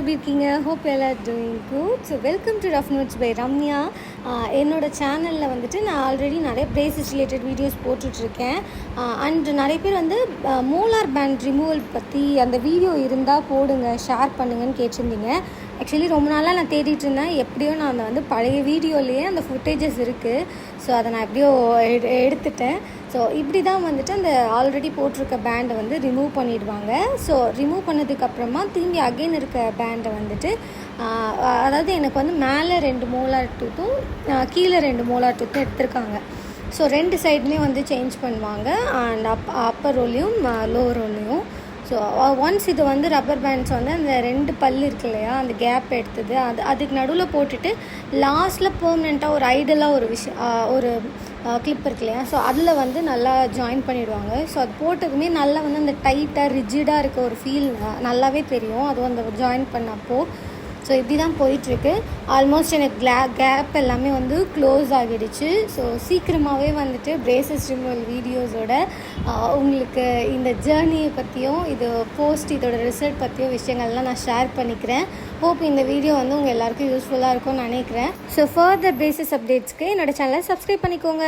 எப்படி இருக்கீங்க? ஹோப் எல்லாம் doing good. So welcome to rough notes by Ramya. என்னோடய சேனலில் வந்துட்டு நான் ஆல்ரெடி நிறைய பிரேசஸ் ரிலேட்டட் வீடியோஸ் போட்டுட்ருக்கேன். அண்ட் நிறைய பேர் வந்து மோலார் பேண்ட் ரிமூவல் பற்றி அந்த வீடியோ இருந்தால் போடுங்க, ஷேர் பண்ணுங்கன்னு கேட்டிருந்தீங்க. ஆக்சுவலி ரொம்ப நாளாக நான் தேடிட்டு இருந்தேன். எப்படியோ நான் வந்து பழைய வீடியோலேயே அந்த ஃபுட்டேஜஸ் இருக்குது. ஸோ அதை நான் எப்படியோ எடுத்துட்டேன். ஸோ இப்படி தான் வந்துட்டு அந்த ஆல்ரெடி போட்டிருக்க பேண்டை வந்து ரிமூவ் பண்ணிடுவாங்க. ஸோ ரிமூவ் பண்ணதுக்கப்புறமா திரும்பி அகெயின் இருக்க பேண்டை வந்துட்டு அதாவது எனக்கு வந்து மேலே 2 மோலார் டூத்தும் கீழே 2 மோலார் டூத்தும் எடுத்திருக்காங்க. ஸோ 2 சைடுமே வந்து சேஞ்ச் பண்ணுவாங்க. அண்ட் அப்பர் ரோலையும் லோவர் ரோலையும். ஸோ ஒன்ஸ் இது வந்து ரப்பர் பேண்ட்ஸ் வந்து அந்த 2 பல் இருக்கு இல்லையா, அந்த கேப் எடுத்தது அதுக்கு நடுவில் போட்டுட்டு லாஸ்ட்டில் பெர்மனெண்ட்டாக ஒரு ஐடலாக ஒரு ஒரு கிளிப் இருக்கு இல்லையா, ஸோ அதில் வந்து நல்லா ஜாயின் பண்ணிவிடுவாங்க. ஸோ அது போட்டதுமே நல்லா வந்து அந்த டைட்டாக ரிஜிடாக இருக்க ஒரு ஃபீல் நல்லாவே தெரியும், அதுவும் அந்த ஜாயின் பண்ணப்போ. ஸோ இப்படி தான் போயிட்டுருக்கு. ஆல்மோஸ்ட் எனக்கு கேப் எல்லாமே வந்து க்ளோஸ் ஆகிடுச்சு. ஸோ சீக்கிரமாகவே வந்துட்டு பிரேசஸ் ரிமூவல் வீடியோஸோட உங்களுக்கு இந்த ஜேர்னியை பற்றியும் இதோட ரிசல்ட் பற்றியும் விஷயங்கள்லாம் நான் ஷேர் பண்ணிக்கிறேன். ஹோப் இந்த வீடியோ வந்து உங்கள் எல்லாருக்கும் யூஸ்ஃபுல்லாக இருக்கும்னு நினைக்கிறேன். ஸோ ஃபர்தர் பிரேசஸ் அப்டேட்ஸ்க்கு என்னோடய சேனலை சப்ஸ்கிரைப் பண்ணிக்கோங்க.